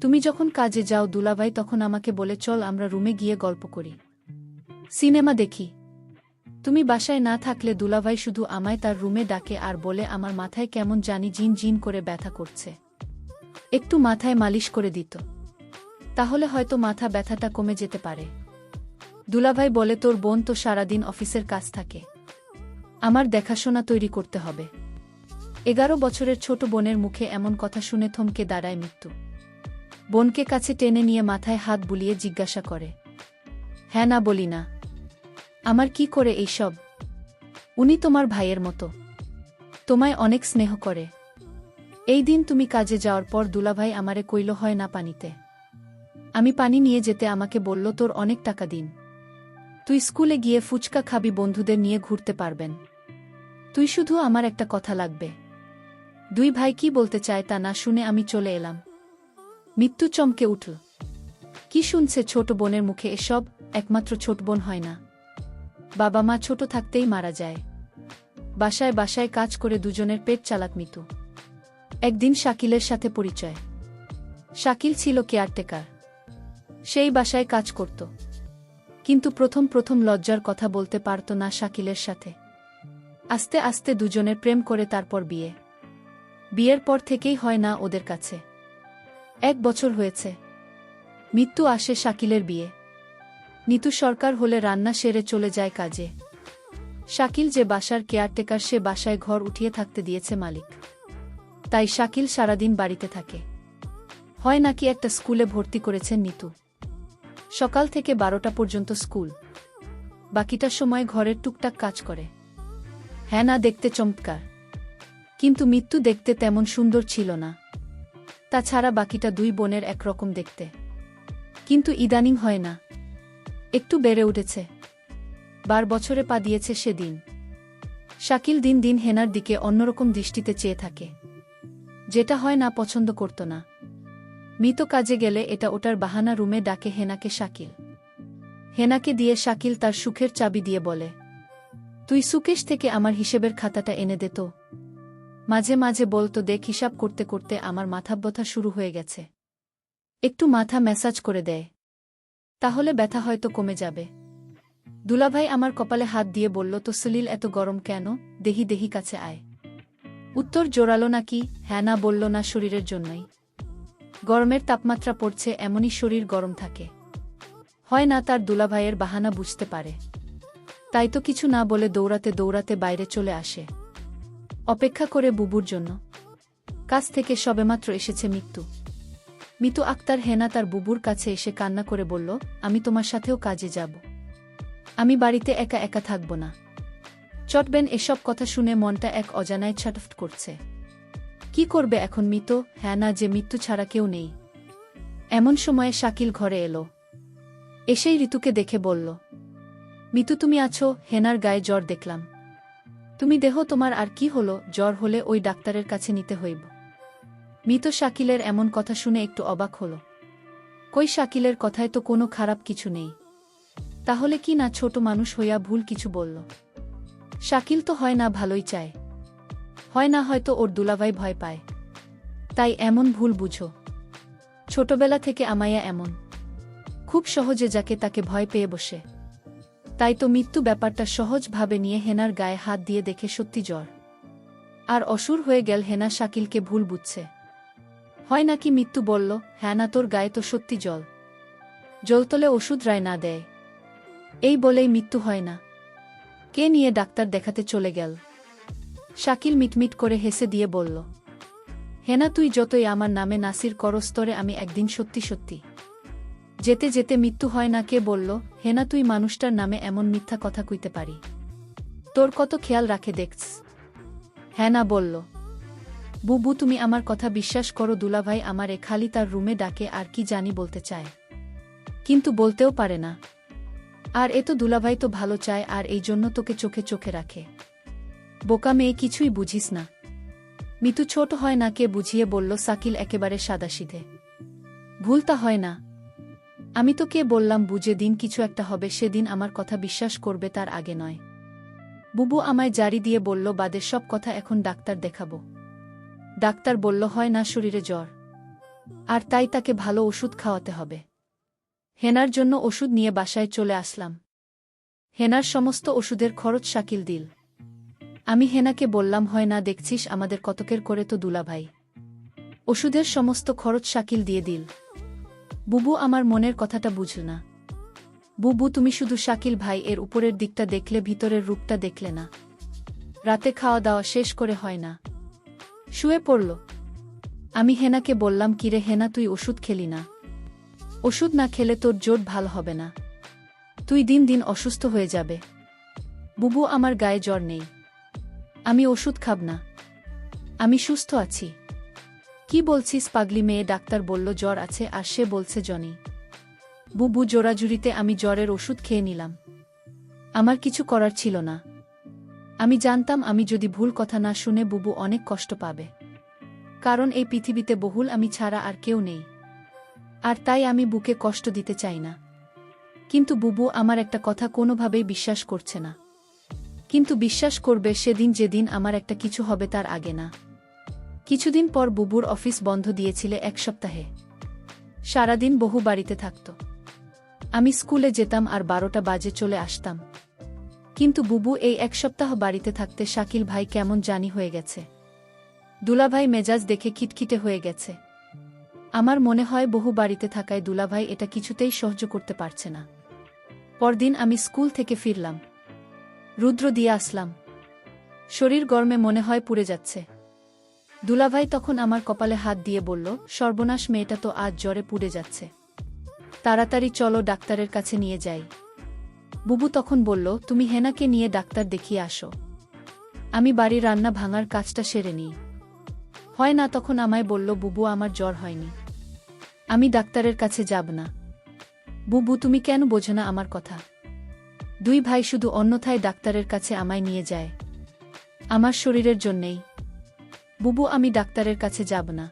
তুমি যখন কাজে যাও দুলাভাই তখন আমাকে বলে চল আমরা রুমে গিয়ে গল্প করি, সিনেমা দেখি। তুমি বাসায় না থাকলে দুলাভাই শুধু আমায় তার রুমে ডাকে আর বলে আমার মাথায় কেমন জানি জিন জিন করে ব্যথা করছে, একটু মাথায় মালিশ করে দিত, তাহলে হয়তো মাথা ব্যথাটা কমে যেতে পারে। দুলাভাই বলে তোর বোন তো সারাদিন অফিসের কাজ থাকে, আমার দেখাশোনা তৈরি করতে হবে। 11 বছরের ছোট বোনের মুখে এমন কথা শুনে থমকে দাঁড়ায় মৃত্যু। বোনকে কাছে টেনে নিয়ে মাথায় হাত বুলিয়ে জিজ্ঞাসা করে, হ্যাঁ না বলি না, আমার কি করে এইসব? উনি তোমার ভাইয়ের মতো, তোমায় অনেক স্নেহ করে। এই দিন তুমি কাজে যাওয়ার পর দুলাভাই আমারে কইল হয় না পানিতে, আমি পানি নিয়ে যেতে আমাকে বলল তোর অনেক টাকা দিন, তুই স্কুলে গিয়ে ফুচকা খাবি, বন্ধুদের নিয়ে ঘুরতে পারবেন, তুই শুধু আমার একটা কথা লাগবে। দুই ভাই কি বলতে চায় তা না শুনে আমি চলে এলাম। মৃত্যু চমকে উঠল, কি শুনছে ছোট বোনের মুখে এসব? একমাত্র ছোট বোন হয় না, বাবা মা ছোট থাকতেই মারা যায়। বাসায় বাসায় কাজ করে দুজনের পেট চালাক মৃত্যু। একদিন শাকিলের সাথে পরিচয়। শাকিল ছিল কেয়ারটেকার, সেই বাসায় কাজ করত, কিন্তু প্রথম প্রথম লজ্জার কথা বলতে পারত না শাকিলের সাথে। আস্তে আস্তে দুজনের প্রেম করে তারপর বিয়ে। বিয়ের পর থেকেই হয় না ওদের কাছে। 1 বছর হয়েছে। মৃত্যু আসে শাকিলের বিয়ে। নিতু সরকার হলে রান্না সেরে চলে যায় কাজে। শাকিল যে বাসার কেয়ারটেকার সে বাসায় ঘর উঠিয়ে থাকতে দিয়েছে মালিক, তাই শাকিল সারাদিন বাড়িতে থাকে। হয় নাকি একটা স্কুলে ভর্তি করেছেন নিতু। সকাল থেকে 12টা পর্যন্ত স্কুল, বাকিটা সময় ঘরের টুকটাক কাজ করে। হ্যাঁ না দেখতে চমৎকার, কিন্তু মৃত্যু দেখতে তেমন সুন্দর ছিল না। তাছাড়া বাকিটা 2 বোনের একরকম দেখতে, কিন্তু ইদানিং হয় না, একটু বেড়ে উঠেছে। 12 বছরে পা দিয়েছে সেদিন। শাকিল দিন দিন হেনার দিকে অন্যরকম দৃষ্টিতে চেয়ে থাকে, যেটা হয় না পছন্দ করত না। মৃত কাজে গেলে এটা ওটার বাহানা রুমে ডাকে হেনাকে শাকিল। হেনাকে দিয়ে শাকিল তার সুখের চাবি দিয়ে বলে, তুই সুকেশ থেকে আমার হিসেবের খাতাটা এনে দে তো। মাঝে মাঝে বলতো দেখ হিসাব করতে করতে আমার মাথা ব্যথা শুরু হয়ে গেছে, একটু মাথা ম্যাসাজ করে দেয়, তাহলে ব্যথা হয়তো কমে যাবে। দুলাভাই আমার কপালে হাত দিয়ে বলল তো সলিল এত গরম কেন, দেহি দেহি কাছে আয়। উত্তর জোরালো নাকি হ্যাঁ না বলল না, শরীরের জন্যই। গরমের তাপমাত্রা পড়ছে এমনই শরীর গরম থাকে। হয় না তার দুলাভাইয়ের বাহানা বুঝতে পারে, তাই তো কিছু না বলে দৌড়াতে দৌড়াতে বাইরে চলে আসে, অপেক্ষা করে বুবুর জন্য। কাজ থেকে সবেমাত্র এসেছে মিতু আক্তার হেনা তার বুবুর কাছে এসে কান্না করে বলল, আমি তোমার সাথেও কাজে যাব, আমি বাড়িতে একা একা থাকব না। চটবেন এসব কথা শুনে মনটা এক অজানায় ছটফট করছে। কি করবে এখন মিতু? হ্যাঁ না যে মৃত্যু ছাড়া কেউ নেই। এমন সময়ে শাকিল ঘরে এলো, এসেই ঋতুকে দেখে বলল, মিতু তুমি আছো? হেনার গায়ে জ্বর দেখলাম, তুমি দেহ তোমার আর কি হলো? জ্বর হলে ওই ডাক্তারের কাছে নিতে হইব। মৃত শাকিলের এমন কথা শুনে একটু অবাক হল। কই শাকিলের কথায় তো কোনো খারাপ কিছু নেই, তাহলে কি না ছোট মানুষ হইয়া ভুল কিছু বলল? শাকিল তো হয় না ভালোই চায়, হয় না হয়তো ওর দুলাভাই ভয় পায়, তাই এমন ভুল বুঝো। ছোটবেলা থেকে আমায়া এমন, খুব সহজে যাকে তাকে ভয় পেয়ে বসে। তাই তো মৃত্যু ব্যাপারটা সহজভাবে নিয়ে হেনার গায়ে হাত দিয়ে দেখে সত্যি জ্বর আর অসুর হয়ে গেল। হেনা শাকিলকে ভুল বুঝছে। হয় নাকি মৃত্যু বলল, হ্যাঁ না তোর গায়ে তো সত্যি জলতলে ওষুধ রায় না দেয়। এই বলেই মৃত্যু হয় না কে নিয়ে ডাক্তার দেখাতে চলে গেল। শাকিল মিটমিট করে হেসে দিয়ে বলল, হেনা তুই যতই আমার নামে নাসির করস্তরে আমি একদিন সত্যি সত্যি। যেতে যেতে মৃত্যু হয় না কে বলল, হেনা তুই মানুষটার নামে এমন মিথ্যা কথা কইতে পারি? তোর কত খেয়াল রাখে দেখছ। হ্যাঁ না বলল, বুবু তুমি আমার কথা বিশ্বাস করো, দুলাভাই আমারে খালি তার রুমে ডাকে আর কি জানি বলতে চায়, কিন্তু বলতেও পারে না। আর এ তো দুলাভাই তো ভালো চায় আর এই জন্য তোকে চোখে চোখে রাখে। বোকা মেয়ে, কিছুই বুঝিস না। মিতু ছোট হয় না কে বুঝিয়ে বলল। শাকিল একেবারে সাদাসিধে, ভুলটা হয় না। আমি তো কে বললাম বুঝে দিন কিছু একটা হবে সেদিন আমার কথা বিশ্বাস করবে, তার আগে নয়। বুবু আমায় জারি দিয়ে বলল বাদের সব কথা এখন ডাক্তার দেখাবো। ডাক্তার বলল হয় না শরীরে জ্বর, আর তাই তাকে ভালো ওষুধ খাওয়াতে হবে। হেনার জন্য ওষুধ নিয়ে বাসায় চলে আসলাম। হেনার সমস্ত ওষুধের খরচ শাকিল দিল। আমি হেনাকে বললাম, হয় না দেখছিস আমাদের কতকের করে তো দুলাভাই। ওষুধের সমস্ত খরচ শাকিল দিয়ে দিল। বুবু আমার মনের কথাটা বুঝল না। বুবু, তুমি শুধু শাকিল ভাই এর উপরের দিকটা দেখলে, ভিতরের রূপটা দেখলে না। রাতে খাওয়া দাওয়া শেষ করে হয় না, শুয়ে পড়ল। আমি হেনাকে বললাম, কিরে হেনা, তুই ওষুধ খেলি না? ওষুধ না খেলে তোর জোট ভালো হবে না, তুই দিন দিন অসুস্থ হয়ে যাবে। বুবু, আমার গায়ে জ্বর নেই, আমি ওষুধ খাব না, আমি সুস্থ আছি। কি বলছিস পাগলি মেয়ে? ডাক্তার বলল জ্বর আছে, আর সে বলছে জনি। বুবু, জোরাজুরিতে আমি জ্বরের ওষুধ খেয়ে নিলাম। আমার কিছু করার ছিল না। আমি জানতাম আমি যদি ভুল কথা না শুনে বুবু অনেক কষ্ট পাবে, কারণ এই পৃথিবীতে বহুল আমি ছাড়া আর কেউ নেই, আর তাই আমি বুকে কষ্ট দিতে চাই না। কিন্তু বুবু আমার একটা কথা কোনোভাবেই বিশ্বাস করছে না। কিন্তু বিশ্বাস করবে সেদিন, যেদিন আমার একটা কিছু হবে, তার আগে না। কিছুদিন পর বুবুর অফিস বন্ধ দিয়েছিলে 1 সপ্তাহে। সারাদিন বহু বাড়িতে থাকত। আমি স্কুলে যেতাম আর 12টা বাজে চলে আসতাম। কিন্তু বুবু এই 1 সপ্তাহ বাড়িতে থাকতে শাকিল ভাই কেমন জানি হয়ে গেছে। দুলাভাই মেজাজ দেখে খিটখিটে হয়ে গেছে। আমার মনে হয় বহু বাড়িতে থাকায় দুলাভাই এটা কিছুতেই সহ্য করতে পারছে না। পরদিন আমি স্কুল থেকে ফিরলাম, রুদ্র দিয়ে আসলাম। শরীর গরমে মনে হয় পুড়ে যাচ্ছে। দুলাভাই তখন আমার কপালে হাত দিয়ে বলল, সর্বনাশ, মেয়েটা তো আজ জ্বরে পুড়ে যাচ্ছে, তাড়াতাড়ি চলো ডাক্তারের কাছে নিয়ে যাই। বুবু তখন বলল, তুমি হেনাকে নিয়ে ডাক্তার দেখিয়ে আসো, আমি বাড়ির রান্না ভাঙার কাজটা সেরে নিই। হয় না, তখন আমায় বলল, বুবু আমার জ্বর হয়নি, আমি ডাক্তারের কাছে যাব না। বুবু, তুমি কেন বোঝো না আমার কথা? 2 ভাই শুধু অন্যথায় ডাক্তারের কাছে আমায় নিয়ে যায়, আমার শরীরের জন্যেই। বুবু, আমি ডাক্তারের কাছে যাব না।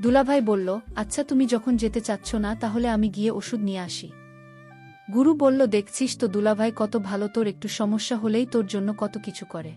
দুলাভাই বলল, আচ্ছা তুমি যখন যেতে চাচ্ছ না, তাহলে আমি গিয়ে ওষুধ নিয়ে আসি। গুরু বলল, দেখছিস তো দুলাভাই কত ভালো, তোর একটু সমস্যা হলেই তোর জন্য কত কিছু করে।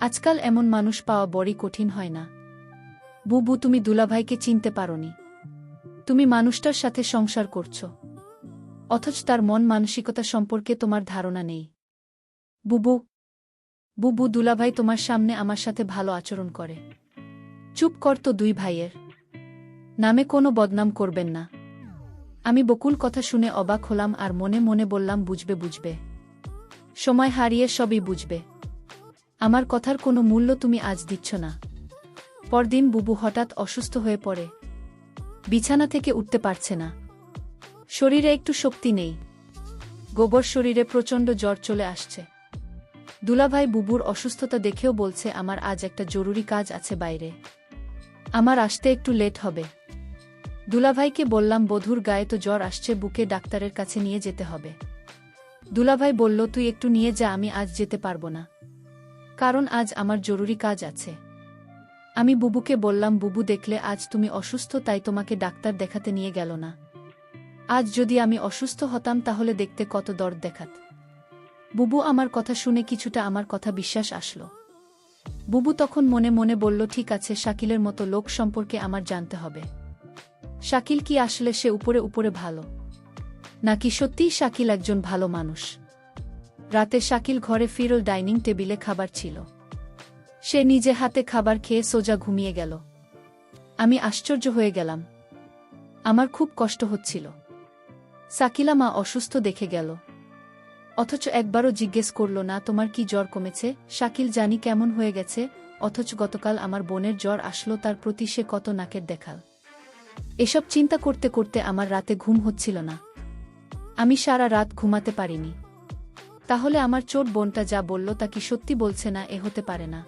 আজকাল এমন মানুষ পাওয়া বড়ই কঠিন, হয় না? বুবু, তুমি দুলাভাইকে চিনতে পারোনি। তুমি মানুষটার সাথে সংসার করছো, অথচ তার মন মানসিকতা সম্পর্কে তোমার ধারণা নেই। বুবু, বুবু, দুলাভাই তোমার সামনে আমার সাথে ভালো আচরণ করে। চুপ কর তো, 2 ভাইয়ের নামে কোনো বদনাম করবেন না। আমি বকুল কথা শুনে অবাক হলাম আর মনে মনে বললাম, বুঝবে বুঝবে, সময় হারিয়ে সবই বুঝবে। আমার কথার কোনো মূল্য তুমি আজ দিচ্ছ না। পরদিন বুবু হঠাৎ অসুস্থ হয়ে পড়ে, বিছানা থেকে উঠতে পারছে না, শরীরে একটু শক্তি নেই, গোবর শরীরে প্রচণ্ড জ্বর চলে আসছে। দুলাভাই বুবুর অসুস্থতা দেখেও বলছে, আমার আজ একটা জরুরি কাজ আছে বাইরে, আমার আসতে একটু লেট হবে। দুলাভাইকে বললাম, বধূর গায়ে তো জ্বর আসছে, বুকে ডাক্তারের কাছে নিয়ে যেতে হবে। দুলাভাই বলল, তুই একটু নিয়ে যা, আমি আজ যেতে পারবো না, কারণ আজ আমার জরুরি কাজ আছে। আমি বুবুকে বললাম, বুবু দেখলে আজ তুমি অসুস্থ, তাই তোমাকে ডাক্তার দেখাতে নিয়ে গেল না। আজ যদি আমি অসুস্থ হতাম তাহলে দেখতে কত দর্দ দেখাত। বুবু আমার কথা শুনে কিছুটা আমার কথা বিশ্বাস আসলো। বুবু তখন মনে মনে বলল, ঠিক আছে, শাকিলের মতো লোক সম্পর্কে আমার জানতে হবে। শাকিল কি আসলে সে উপরে উপরে ভালো, নাকি সত্যিই শাকিল একজন ভালো মানুষ? রাতে শাকিল ঘরে ফিরল, ডাইনিং টেবিলে খাবার ছিল, সে নিজে হাতে খাবার খেয়ে সোজা ঘুমিয়ে গেল। আমি আশ্চর্য হয়ে গেলাম, আমার খুব কষ্ট হচ্ছিল। শাকিলা মা অসুস্থ দেখে গেল, অথচ একবারও জিজ্ঞেস করল না, তোমার কি জ্বর কমেছে? শাকিল জানি কেমন হয়ে গেছে, অথচ গতকাল আমার বোনের জ্বর আসলো, তার প্রতি সে কত নাকের দেখাল। এসব চিন্তা করতে করতে আমার রাতে ঘুম হচ্ছিল না, আমি সারা রাত ঘুমাতে পারিনি। তাহলে আমার চোট বোনটা যা বলল তা কি সত্যি বলছে না? এ হতে পারে না।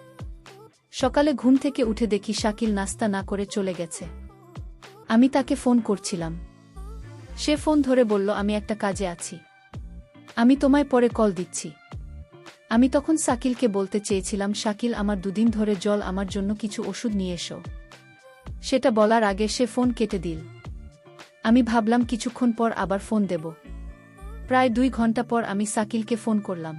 সকালে ঘুম থেকে উঠে দেখি শাকিল নাস্তা না করে চলে গেছে। আমি তাকে ফোন করছিলাম, সে ফোন ধরে বলল, আমি একটা কাজে আছি, আমি তোমায় পরে কল দিচ্ছি। আমি তখন শাকিলকে বলতে চেয়েছিলাম, শাকিল আমার 2 দিন ধরে জল, আমার জন্য কিছু ওষুধ নিয়ে এসো। সেটা বলার আগে সে ফোন কেটে দিল। আমি ভাবলাম কিছুক্ষণ পর আবার ফোন দেব। প্রায় 2 ঘন্টা পর আমি শাকিলকে ফোন করলাম।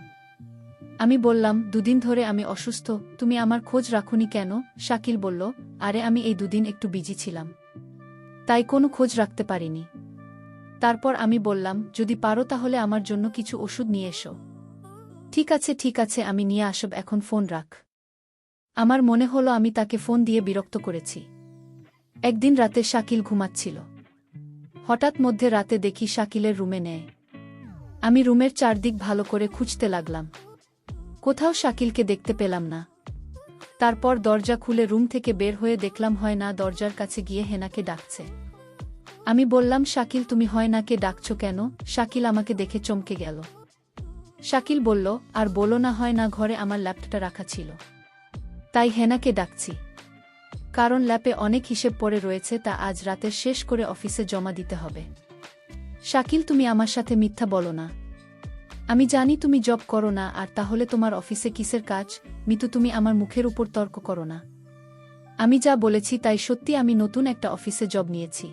আমি বললাম, 2 দিন ধরে আমি অসুস্থ, তুমি আমার খোঁজ রাখোনি কেন? শাকিল বলল, আরে আমি এই 2 দিন একটু বিজি ছিলাম, তাই কোনো খোঁজ রাখতে পারিনি। তারপর আমি বললাম, যদি পারো তাহলে আমার জন্য কিছু ওষুধ নিয়ে এসো। ঠিক আছে আমি নিয়ে আসব, এখন ফোন রাখ। আমার মনে হলো আমি তাকে ফোন দিয়ে বিরক্ত করেছি। একদিন রাতে শাকিল ঘুমাচ্ছিল। হঠাৎ মধ্যে রাতে দেখি শাকিলের রুমে নেয়। আমি রুমের চারদিক ভালো করে খুঁজতে লাগলাম। কোথাও শাকিলকে দেখতে পেলাম না। তারপর দরজা খুলে রুম থেকে বের হয়ে দেখলাম হয় না দরজার কাছে গিয়ে হেনাকে ডাকছে। আমি বললাম, শাকিল তুমি হয় নাকে ডাকছো কেন? শাকিল আমাকে দেখে চমকে গেল। শাকিল বলল, আর বলো না, হয় না ঘরে আমার ল্যাপটপটা রাখা ছিল, তাই হেনাকে ডাকছি। কারণ ল্যাপে অনেক হিসেব পড়ে রয়েছে, তা আজ রাতের শেষ করে অফিসে জমা দিতে হবে। শাকিল তুমি আমার সাথে মিথ্যা বলো না। আমি জানি তুমি জব করো না, আর তাহলে তোমার অফিসে কিসের কাজ? মিতু তুমি আমার মুখের উপর তর্ক করো না। আমি যা বলেছি তাই সত্যি, আমি নতুন একটা অফিসে জব নিয়েছি।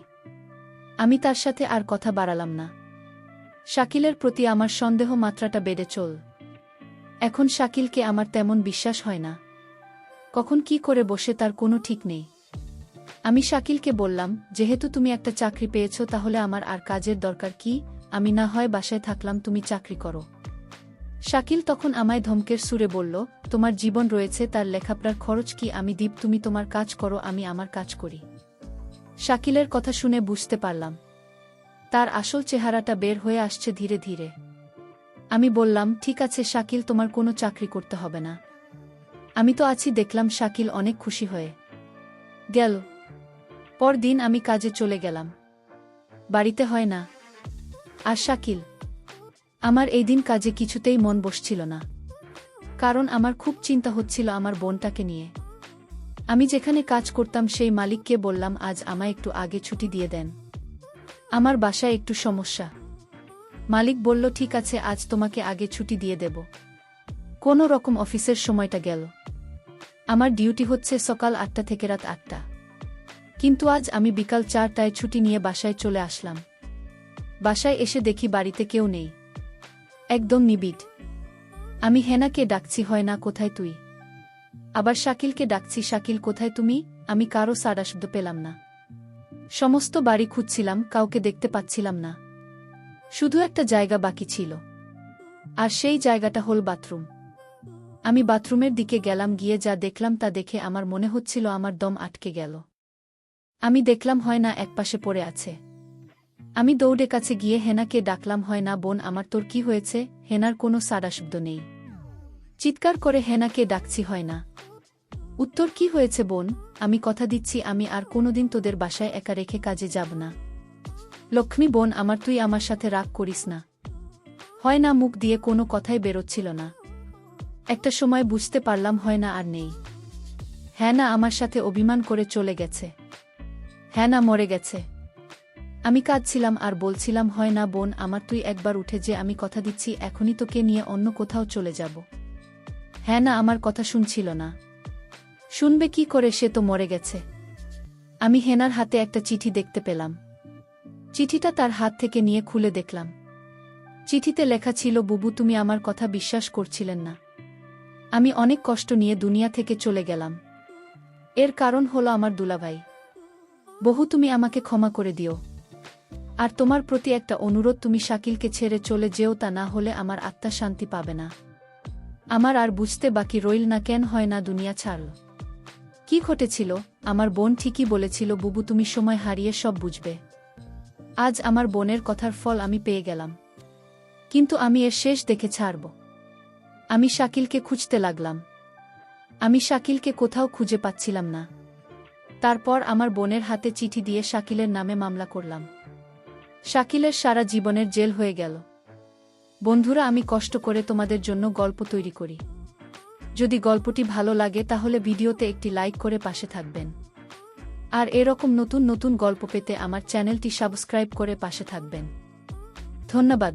আমি তার সাথে আর কথা বাড়ালাম না। শাকিলের প্রতি আমার সন্দেহ মাত্রাটা বেড়ে চল। এখন শাকিলকে আমার তেমন বিশ্বাস হয় না। কখন কি করে বসে তার কোনো ঠিক নেই। আমি শাকিলকে বললাম, যেহেতু তুমি একটা চাকরি পেয়েছ তাহলে আমার আর কাজের দরকার কি? আমি না হয় বাসায় থাকলাম, তুমি চাকরি করো। শাকিল তখন আমায় ধমকের সুরে বলল, তোমার জীবন রয়েছে, তার লেখাপড়ার খরচ কি আমি দিব? তুমি তোমার কাজ করো, আমি আমার কাজ করি। শাকিলের কথা শুনে বুঝতে পারলাম তার আসল চেহারাটা বের হয়ে আসছে ধীরে ধীরে। আমি বললাম, ঠিক আছে শাকিল, তোমার কোনো চাকরি করতে হবে না, আমি তো আছি। দেখলাম শাকিল অনেক খুশি হয়ে গেল। পরদিন আমি কাজে চলে গেলাম। বাড়িতে হয় না আর শাকিল। আমার এই দিন কাজে কিছুতেই মন বসছিল না, কারণ আমার খুব চিন্তা হচ্ছিল আমার বোনটাকে নিয়ে। আমি যেখানে কাজ করতাম সেই মালিককে বললাম, আজ আমায় একটু আগে ছুটি দিয়ে দেন, আমার বাসায় একটু সমস্যা। মালিক বলল, ঠিক আছে, আজ তোমাকে আগে ছুটি দিয়ে দেব। কোনো রকম অফিসের সময়টা গেল। আমার ডিউটি হচ্ছে সকাল 8টা থেকে রাত 8টা, কিন্তু আজ আমি বিকাল 4টায় ছুটি নিয়ে বাসায় চলে আসলাম। বাসায় এসে দেখি বাড়িতে কেউ নেই, একদম নিবিড়। আমি হেনাকে ডাকছি, হয় না কোথায় তুই? আবার শাকিলকে ডাকছি, শাকিল কোথায় তুমি? আমি কারো সাড়া শব্দ পেলাম না। সমস্ত বাড়ি খুঁজছিলাম, কাউকে দেখতে পাচ্ছিলাম না। শুধু একটা জায়গা বাকি ছিল, আর সেই জায়গাটা হল বাথরুম। আমি বাথরুমের দিকে গেলাম, গিয়ে যা দেখলাম তা দেখে আমার মনে হচ্ছিল আমার দম আটকে গেল। আমি দেখলাম হয় না একপাশে পড়ে আছে। আমি দৌড়ে কাছে গিয়ে হেনাকে ডাকলাম, হয় না বোন আমার, তোর কি হয়েছে? হেনার কোনো সাড়া শব্দ নেই। চিৎকার করে হেনাকে ডাকছি, হয় না। উত্তর, কি হয়েছে বোন? আমি কথা দিচ্ছি আমি আর কোনোদিন তোদের বাসায় একা রেখে কাজে যাব না। লক্ষ্মী বোন আমার, তুই আমার সাথে রাগ করিস না। হয় না মুখ দিয়ে কোনো কথাই বেরোচ্ছিল না। একটা সময় বুঝতে পারলাম হয় না আর নেই। হ্যাঁ না আমার সাথে অভিমান করে চলে গেছে। হ্যাঁ না মরে গেছে। আমি কাঁদছিলাম আর বলছিলাম, হয় না বোন আমার, তুই একবার উঠে যে, আমি কথা দিচ্ছি এখনই তোকে নিয়ে অন্য কোথাও চলে যাব। হ্যাঁ না আমার কথা শুনছিল না। শুনবে কি করে, সে তো মরে গেছে। আমি হেনার হাতে একটা চিঠি দেখতে পেলাম। চিঠিটা তার হাত থেকে নিয়ে খুলে দেখলাম। চিঠিতে লেখা ছিল, বুবু তুমি আমার কথা বিশ্বাস করছিলেন না। আমি অনেক কষ্ট নিয়ে দুনিয়া থেকে চলে গেলাম। এর কারণ হলো আমার দুলাভাই। বহু তুমি আমাকে ক্ষমা করে দিও। আর তোমার প্রতি একটা অনুরোধ, তুমি শাকিলকে ছেড়ে চলে যেও, তা না হলে আমার আত্মা শান্তি পাবে না। আমার আর বুঝতে বাকি রইল না কেন হয় না দুনিয়া ছাড়ল। কি ঘটেছিল? আমার বোন ঠিকই বলেছিল, বুবু তুমি সময় হারিয়ে সব বুঝবে। আজ আমার বোনের কথার ফল আমি পেয়ে গেলাম, কিন্তু আমি এর শেষ দেখে ছাড়ব। আমি শাকিলকে খুঁজতে লাগলাম। আমি শাকিলকে কোথাও খুঁজে পাচ্ছিলাম না। তারপর আমার বোনের হাতে চিঠি দিয়ে শাকিলের নামে মামলা করলাম। শাকিলের সারা জীবনের জেল হয়ে গেল। বন্ধুরা, আমি কষ্ট করে তোমাদের জন্য গল্প তৈরি করি। যদি গল্পটি ভালো লাগে তাহলে ভিডিওতে একটি লাইক করে পাশে থাকবেন। আর এরকম নতুন নতুন গল্প পেতে আমার চ্যানেলটি সাবস্ক্রাইব করে পাশে থাকবেন। ধন্যবাদ।